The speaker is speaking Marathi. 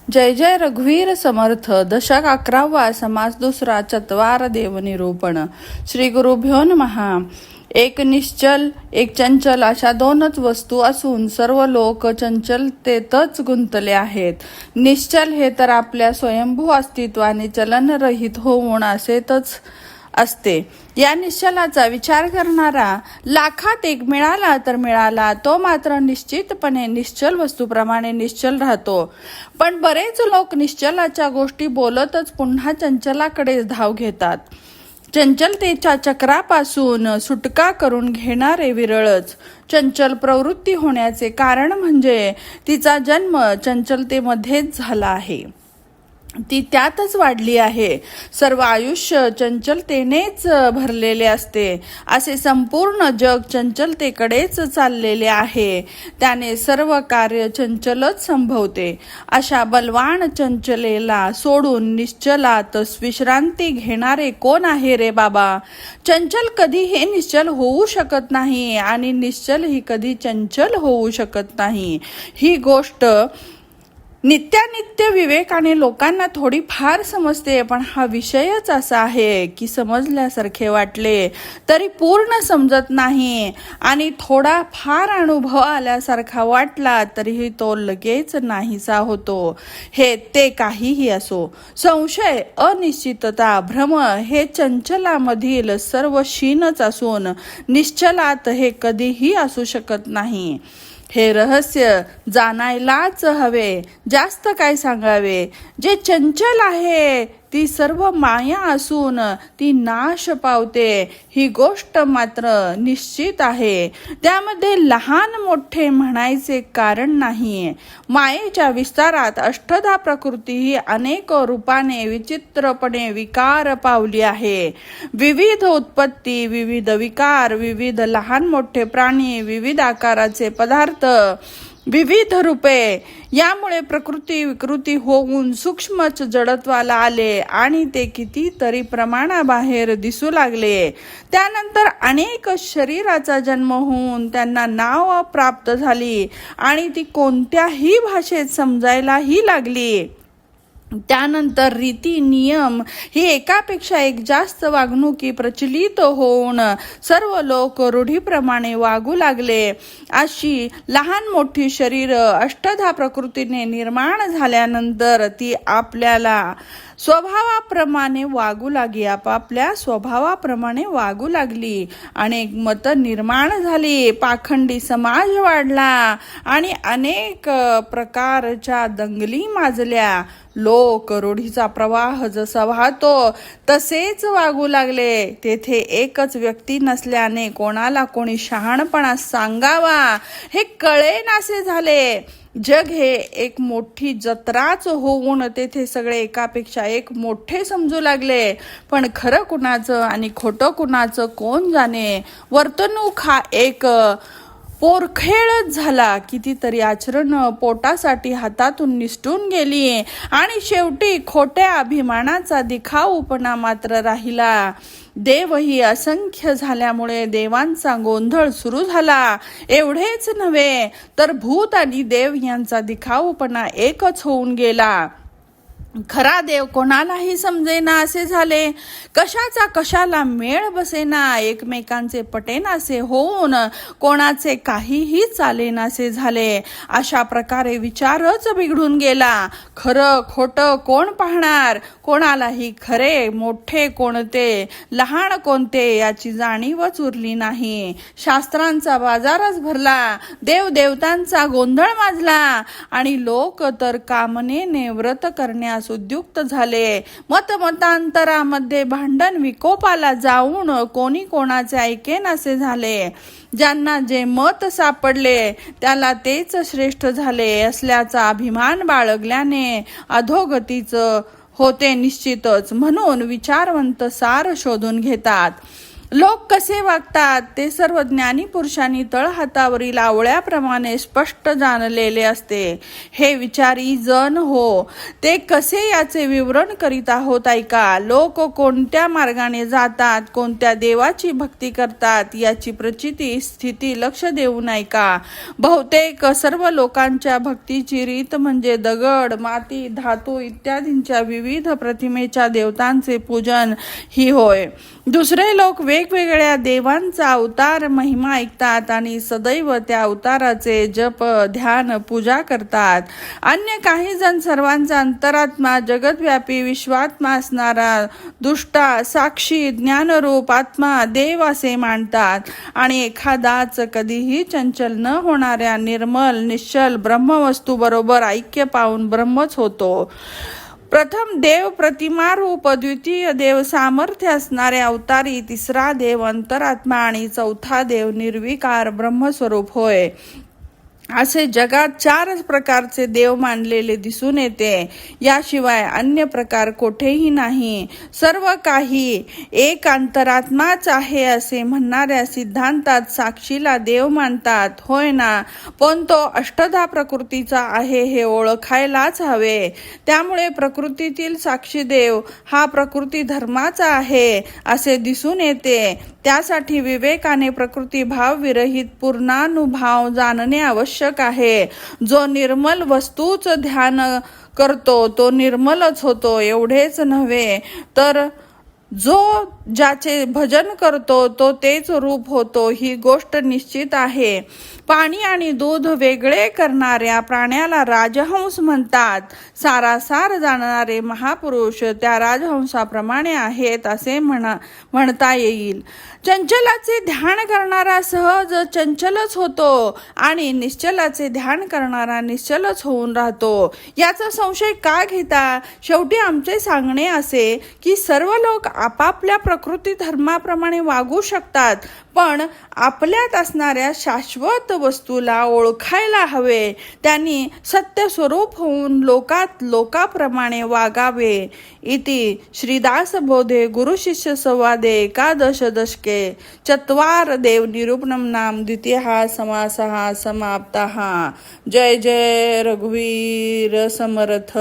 जय जय रघुवीर समर्थ. दशक 11वा. समास दुसरा. चत्वार देव निरूपण. श्री गुरुभ्यो नमः. एक निश्चल एक चंचल अशा दोनच वस्तू असून सर्व लोक चंचलतेतच गुंतले आहेत. निश्चल हे तर आपल्या स्वयंभू अस्तित्वाने चलनरहित होऊन असेतच असते. या निश्चलाचा विचार करणारा लाखात एक मिळाला तर मिळाला, तो मात्र निश्चितपणे निश्चल वस्तूप्रमाणे निश्चल राहतो. पण बरेच लोक निश्चलाच्या गोष्टी बोलतच पुन्हा चंचलाकडे धाव घेतात. चंचलतेच्या चक्रापासून सुटका करून घेणारे विरळच. चंचल प्रवृत्ती होण्याचे कारण म्हणजे तिचा जन्म चंचलतेमध्येच झाला आहे, ती त्यातच वाढली आहे. सर्व आयुष्य चंचलतेनेच भरलेले असते. असे संपूर्ण जग चंचलतेकडेच चाललेले आहे. त्याने सर्व कार्य चंचलच संभवते. अशा बलवान चंचलेला सोडून निश्चलात विश्रांती घेणारे कोण आहे रे बाबा? चंचल कधीही निश्चल होऊ शकत नाही आणि निश्चल ही कधी चंचल होऊ शकत नाही. ही गोष्ट नित्यानित्य विवेकाने लोकांना थोडी फार समजते, पण हा विषयच असा आहे की समजल्यासारखे वाटले तरी पूर्ण समजत नाही आणि थोडा फार अनुभव आल्यासारखा वाटला तरीही तो लगेच नाहीसा होतो. हे ते काहीही असो, संशय, अनिश्चितता, भ्रम हे चंचलामधील सर्व शीनच असून निश्चलात हे कधीही असू शकत नाही. हे रहस्य जाणायलाच हवे. जास्त काय सांगावे? जे चंचल आहे ती सर्व माया असून ती नाश पावते, ही गोष्ट मात्र निश्चित आहे. त्यामध्ये लहान मोठे म्हणायचे कारण नाही. मायेच्या विस्तारात अष्टधा प्रकृती ही अनेक रूपाने विचित्रपणे विकार पावली आहे. विविध उत्पत्ती, विविध विकार, विविध लहान मोठे प्राणी, विविध आकाराचे पदार्थ, विविध रूपे, यामुळे प्रकृती विकृती होऊन सूक्ष्मच जडत्वाला आले आणि ते कितीतरी प्रमाणाबाहेर दिसू लागले. त्यानंतर अनेक शरीराचा जन्म होऊन त्यांना नाव प्राप्त झाली आणि ती कोणत्याही भाषेत समजायलाही लागली. त्यानंतर रीती नियम ही एकापेक्षा एक जास्त वागणुकी प्रचलित होऊन सर्व लोक रूढीप्रमाणे वागू लागले. अशी लहान मोठी शरीर अष्टधा प्रकृतीने निर्माण झाल्यानंतर ती आपल्याला स्वभावाप्रमाणे वागू लागली. आपापल्या स्वभावाप्रमाणे वागू लागली. अनेक मत निर्माण झाली. पाखंडी समाज वाढला आणि अनेक प्रकारच्या दंगली माजल्या. लोक रूढीचा प्रवाह जसा वाहतो तसेच वागू लागले. तेथे एकच व्यक्ती नसल्याने कोणाला कोणी शहाणपणा सांगावा हे कळेनासे झाले. जग हे एक मोठी जत्राच होऊन तेथे सगळे एकापेक्षा एक मोठे समजू लागले. पण खरं कुणाचं आणि खोटं कुणाचं कोण जाणे? वर्तणूक हा एक पोरखेळच झाला. कितीतरी आचरण पोटासाठी हातातून निसटून गेली आणि शेवटी खोट्या अभिमानाचा दिखाऊपणा मात्र राहिला. देवही असंख्य झाल्यामुळे देवांचा गोंधळ सुरू झाला. एवढेच नव्हे तर भूत आणि देव यांचा दिखाऊपणा एकच होऊन गेला. खरा देव कोणालाही समजेना असे झाले. कशाचा कशाला मेळ बसेना, एकमेकांचे पटेनासे होऊन कोणाचे काहीही चालेनासे झाले. अशा प्रकारे विचारच बिघडून गेला. खरं खोटं कोण पाहणार? कोणालाही खरे मोठे कोणते, लहान कोणते याची जाणीवच उरली नाही. शास्त्रांचा बाजारच भरला. देवदेवतांचा गोंधळ माजला आणि लोक तर कामनेने व्रत करण्यास उद्युक्त झाले. मतमतांतरामध्ये भांडण विकोपाला जाऊन कोणी कोणाचे ऐकेनासे झाले. ज्यांना जे मत सापडले त्याला तेच श्रेष्ठ झाले असल्याचा अभिमान बाळगल्याने अधोगतीच होते निश्चितच. म्हणून विचारवंत सार शोधून घेतात. लोक कसे वागतात ते सर्व ज्ञानी पुरुषांनी तळहातावरील आवळ्याप्रमाणे स्पष्ट जाणलेले असते. हे विचारी जन हो, ते कसे याचे विवरण करीत आहोत ऐका. लोक कोणत्या मार्गाने जातात, कोणत्या देवाची भक्ती करतात याची प्रचिती स्थिती लक्ष देऊन ऐका. बहुतेक सर्व लोकांच्या भक्तीची रीत म्हणजे दगड, माती, धातू इत्यादींच्या विविध प्रतिमेच्या देवतांचे पूजन ही होय. दुसरे लोक वेगवेगळ्या देवांचा अवतार महिमा ऐकतात आणि सदैव त्या अवताराचे जप ध्यान पूजा करतात. अन्य काही जण सर्वांचा अंतरात्मा, जगतव्यापी विश्वात्मा असणारा दुष्टा, साक्षी, ज्ञानरूप आत्मा देव असे मानतात आणि एखादाच कधीही चंचल न होणाऱ्या निर्मल निश्चल ब्रह्मवस्तू बरोबर ऐक्य पावून ब्रह्मच होतो. प्रथम देव प्रतिमारूप, द्वितीय देव सामर्थ्य असणारे अवतारी, तिसरा देव अंतरात्मा आणि चौथा देव निर्विकार ब्रह्मस्वरूप होय. असे जगात 4 प्रकारचे देव मानलेले दिसून येते. याशिवाय अन्य प्रकार कोठेही नाही. सर्व काही एक अंतरात्माच आहे असे म्हणणाऱ्या सिद्धांतात साक्षीला देव मानतात, होय ना. पण तो अष्टधा प्रकृतीचा आहे हे ओळखायलाच हवे. त्यामुळे प्रकृतीतील साक्षी देव हा प्रकृती धर्माचा आहे असे दिसून येते. त्यासाठी विवेकाने प्रकृती भाव विरहित पूर्णानुभाव जाणणे आवश्यक आहे. जो निर्मल वस्तूच ध्यान करतो तो निर्मलच होतो. एवढेच नव्हे तर जो ज्याचे भजन करतो तो तेच रूप होतो. ही गोष्ट निश्चित आहे. पाणी आणि दूध वेगळे करणाऱ्या प्राण्याला राजहंस म्हणतात. सारासार जाणणारे महापुरुष त्या राजहंसाप्रमाणे आहेत असे म्हणता येईल. चंचलाचे ध्यान करणारा सहज चंचलच होतो आणि निश्चलाचे ध्यान करणारा निश्चलच होऊन राहतो. याचा संशय का घेता? शेवटी आमचे सांगणे असे की सर्व लोक आपापल्या प्रकृती धर्माप्रमाणे वागू शकतात, पण आपल्यात असणाऱ्या शाश्वत वस्तूला ओळखायला हवे. त्यांनी सत्य स्वरूप होऊन लोकात लोकाप्रमाणे वागावे. इति श्रीदासबोधे गुरुशिष्य संवादे एकादश दशके चत्वार देव निरूपणं नाम द्वितीयः समासः समाप्तः. जय जय रघुवीर समर्थ.